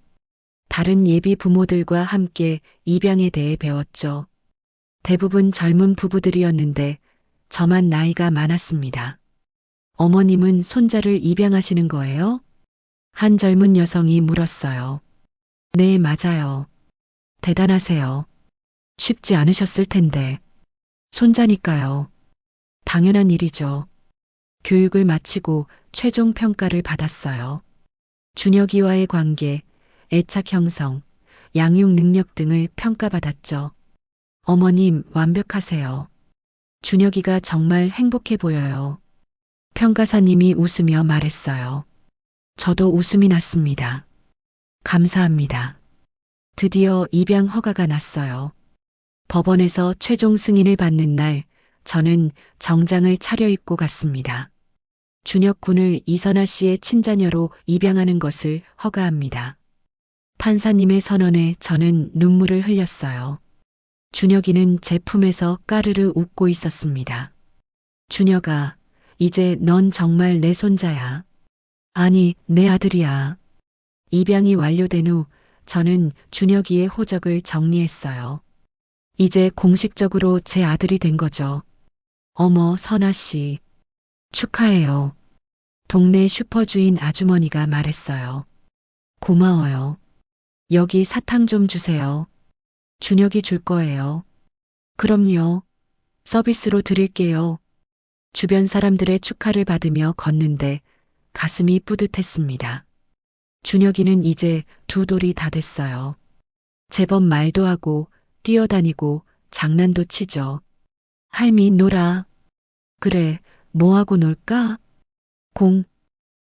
다른 예비 부모들과 함께 입양에 대해 배웠죠. 대부분 젊은 부부들이었는데 저만 나이가 많았습니다. 어머님은 손자를 입양하시는 거예요? 한 젊은 여성이 물었어요. 네, 맞아요. 대단하세요. 쉽지 않으셨을 텐데. 손자니까요. 당연한 일이죠. 교육을 마치고 최종 평가를 받았어요. 준혁이와의 관계, 애착 형성, 양육 능력 등을 평가받았죠. 어머님, 완벽하세요. 준혁이가 정말 행복해 보여요. 평가사님이 웃으며 말했어요. 저도 웃음이 났습니다. 감사합니다. 드디어 입양 허가가 났어요. 법원에서 최종 승인을 받는 날, 저는 정장을 차려입고 갔습니다. 준혁 군을 이선아 씨의 친자녀로 입양하는 것을 허가합니다. 판사님의 선언에 저는 눈물을 흘렸어요. 준혁이는 제 품에서 까르르 웃고 있었습니다. 준혁아, 이제 넌 정말 내 손자야. 아니, 내 아들이야. 입양이 완료된 후 저는 준혁이의 호적을 정리했어요. 이제 공식적으로 제 아들이 된 거죠. 어머, 선아 씨. 축하해요. 동네 슈퍼주인 아주머니가 말했어요. 고마워요. 여기 사탕 좀 주세요. 준혁이 줄 거예요. 그럼요. 서비스로 드릴게요. 주변 사람들의 축하를 받으며 걷는데 가슴이 뿌듯했습니다. 준혁이는 이제 두 돌이 다 됐어요. 제법 말도 하고 뛰어다니고 장난도 치죠. 할미 놀아. 그래, 뭐하고 놀까? 공.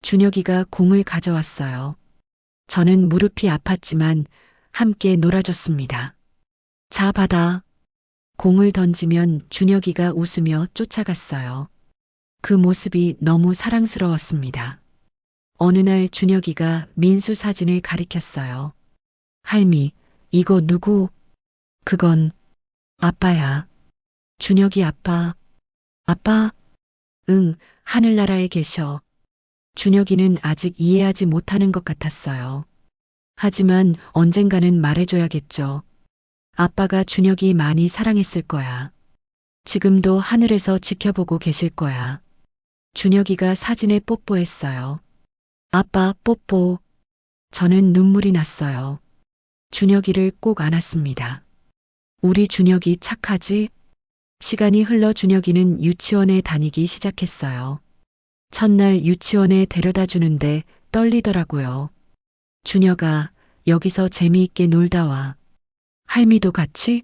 준혁이가 공을 가져왔어요. 저는 무릎이 아팠지만 함께 놀아줬습니다. 자, 받아. 공을 던지면 준혁이가 웃으며 쫓아갔어요. 그 모습이 너무 사랑스러웠습니다. 어느 날 준혁이가 민수 사진을 가리켰어요. 할미, 이거 누구? 그건 아빠야. 준혁이 아빠. 아빠? 응, 하늘나라에 계셔. 준혁이는 아직 이해하지 못하는 것 같았어요. 하지만 언젠가는 말해줘야겠죠. 아빠가 준혁이 많이 사랑했을 거야. 지금도 하늘에서 지켜보고 계실 거야. 준혁이가 사진에 뽀뽀했어요. 아빠 뽀뽀. 저는 눈물이 났어요. 준혁이를 꼭 안았습니다. 우리 준혁이 착하지? 시간이 흘러 준혁이는 유치원에 다니기 시작했어요. 첫날 유치원에 데려다 주는데 떨리더라고요. 준혁아, 여기서 재미있게 놀다 와. 할미도 같이?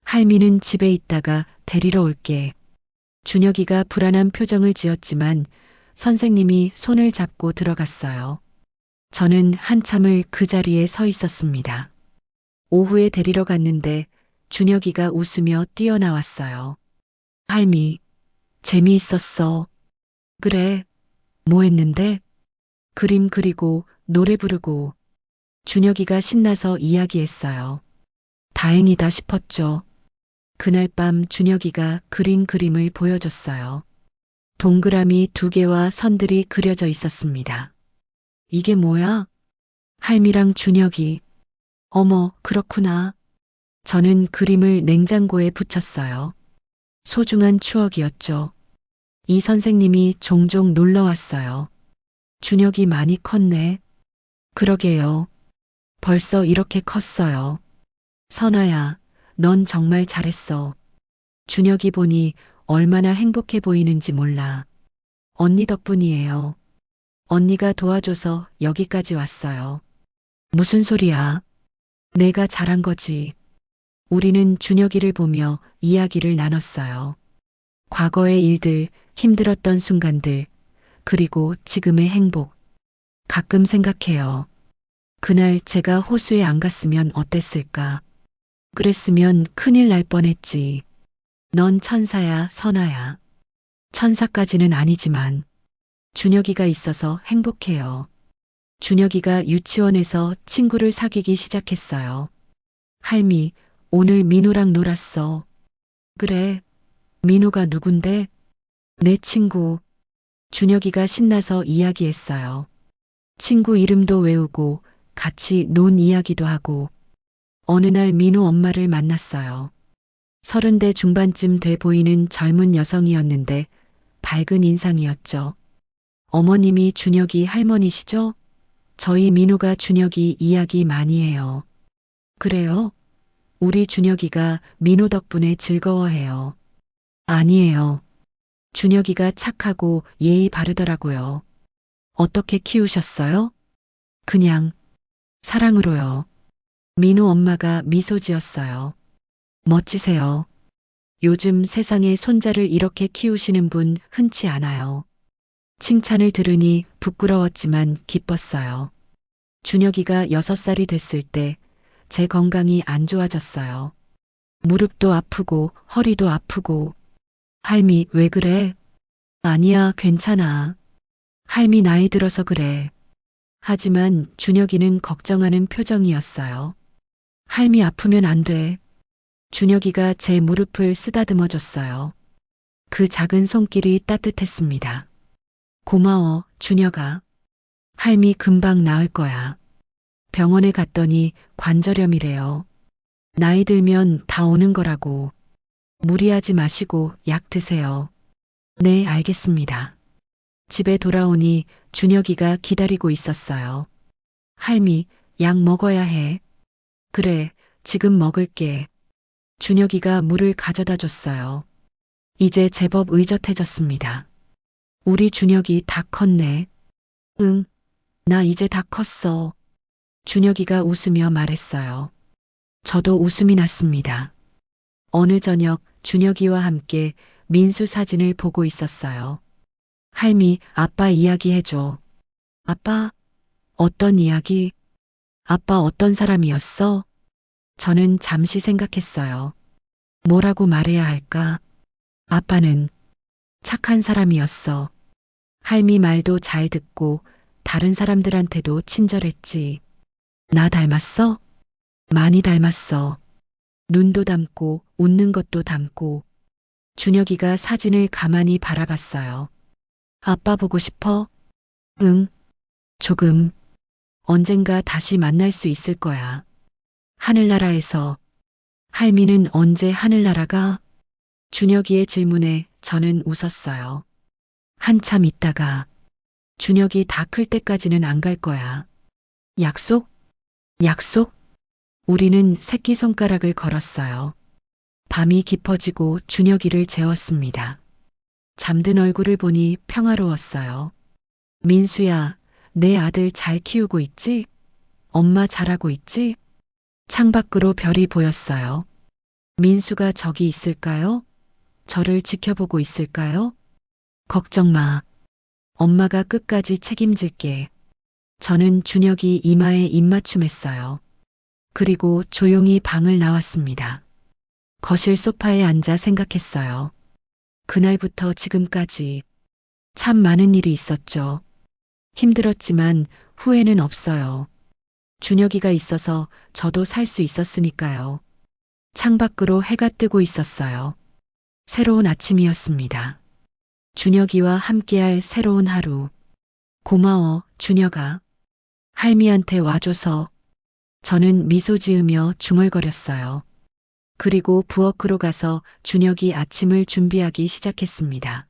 할미는 집에 있다가 데리러 올게. 준혁이가 불안한 표정을 지었지만 선생님이 손을 잡고 들어갔어요. 저는 한참을 그 자리에 서 있었습니다. 오후에 데리러 갔는데 준혁이가 웃으며 뛰어나왔어요. 할미, 재미있었어. 그래, 뭐 했는데? 그림 그리고 노래 부르고. 준혁이가 신나서 이야기했어요. 다행이다 싶었죠. 그날 밤 준혁이가 그린 그림을 보여줬어요. 동그라미 2개와 선들이 그려져 있었습니다. 이게 뭐야? 할미랑 준혁이. 어머, 그렇구나. 저는 그림을 냉장고에 붙였어요. 소중한 추억이었죠. 이 선생님이 종종 놀러 왔어요. 준혁이 많이 컸네. 그러게요. 벌써 이렇게 컸어요. 선아야, 넌 정말 잘했어. 준혁이 보니 얼마나 행복해 보이는지 몰라. 언니 덕분이에요. 언니가 도와줘서 여기까지 왔어요. 무슨 소리야? 내가 잘한 거지. 우리는 준혁이를 보며 이야기를 나눴어요. 과거의 일들, 힘들었던 순간들, 그리고 지금의 행복. 가끔 생각해요. 그날 제가 호수에 안 갔으면 어땠을까? 그랬으면 큰일 날 뻔했지. 넌 천사야, 선아야. 천사까지는 아니지만 준혁이가 있어서 행복해요. 준혁이가 유치원에서 친구를 사귀기 시작했어요. 할미, 오늘 민호랑 놀았어. 그래, 민호가 누군데? 내 친구. 준혁이가 신나서 이야기했어요. 친구 이름도 외우고 같이 논 이야기도 하고. 어느 날 민호 엄마를 만났어요. 30대 중반쯤 돼 보이는 젊은 여성이었는데 밝은 인상이었죠. 어머님이 준혁이 할머니시죠? 저희 민호가 준혁이 이야기 많이 해요. 그래요? 우리 준혁이가 민호 덕분에 즐거워해요. 아니에요. 준혁이가 착하고 예의 바르더라고요. 어떻게 키우셨어요? 그냥 사랑으로요. 민호 엄마가 미소 지었어요. 멋지세요. 요즘 세상에 손자를 이렇게 키우시는 분 흔치 않아요. 칭찬을 들으니 부끄러웠지만 기뻤어요. 준혁이가 6살이 됐을 때 제 건강이 안 좋아졌어요. 무릎도 아프고 허리도 아프고. 할미, 왜 그래? 아니야, 괜찮아. 할미 나이 들어서 그래. 하지만 준혁이는 걱정하는 표정이었어요. 할미 아프면 안 돼. 준혁이가 제 무릎을 쓰다듬어 줬어요. 그 작은 손길이 따뜻했습니다. 고마워, 준혁아. 할미 금방 나을 거야. 병원에 갔더니 관절염이래요. 나이 들면 다 오는 거라고. 무리하지 마시고 약 드세요. 네, 알겠습니다. 집에 돌아오니 준혁이가 기다리고 있었어요. 할미, 약 먹어야 해. 그래, 지금 먹을게. 준혁이가 물을 가져다 줬어요. 이제 제법 의젓해졌습니다. 우리 준혁이 다 컸네. 응, 나 이제 다 컸어. 준혁이가 웃으며 말했어요. 저도 웃음이 났습니다. 어느 저녁 준혁이와 함께 민수 사진을 보고 있었어요. 할미, 아빠 이야기 해줘. 아빠? 어떤 이야기? 아빠 어떤 사람이었어? 저는 잠시 생각했어요. 뭐라고 말해야 할까? 아빠는 착한 사람이었어. 할미 말도 잘 듣고 다른 사람들한테도 친절했지. 나 닮았어? 많이 닮았어. 눈도 닮고 웃는 것도 닮고. 준혁이가 사진을 가만히 바라봤어요. 아빠 보고 싶어? 응, 조금. 언젠가 다시 만날 수 있을 거야. 하늘나라에서. 할미는 언제 하늘나라가? 준혁이의 질문에 저는 웃었어요. 한참 있다가. 준혁이 다 클 때까지는 안 갈 거야. 약속? 약속? 우리는 새끼손가락을 걸었어요. 밤이 깊어지고 준혁이를 재웠습니다. 잠든 얼굴을 보니 평화로웠어요. 민수야, 내 아들 잘 키우고 있지? 엄마 잘하고 있지? 창밖으로 별이 보였어요. 민수가 저기 있을까요? 저를 지켜보고 있을까요? 걱정 마. 엄마가 끝까지 책임질게. 저는 준혁이 이마에 입맞춤했어요. 그리고 조용히 방을 나왔습니다. 거실 소파에 앉아 생각했어요. 그날부터 지금까지 참 많은 일이 있었죠. 힘들었지만 후회는 없어요. 준혁이가 있어서 저도 살 수 있었으니까요. 창밖으로 해가 뜨고 있었어요. 새로운 아침이었습니다. 준혁이와 함께할 새로운 하루. 고마워, 준혁아. 할미한테 와줘서. 저는 미소 지으며 중얼거렸어요. 그리고 부엌으로 가서 준혁이 아침을 준비하기 시작했습니다.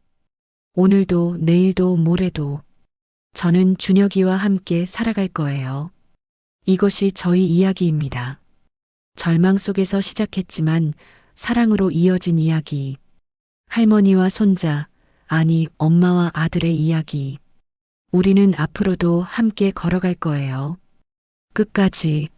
오늘도 내일도 모레도 저는 준혁이와 함께 살아갈 거예요. 이것이 저희 이야기입니다. 절망 속에서 시작했지만 사랑으로 이어진 이야기. 할머니와 손자, 아니 엄마와 아들의 이야기. 우리는 앞으로도 함께 걸어갈 거예요. 끝까지.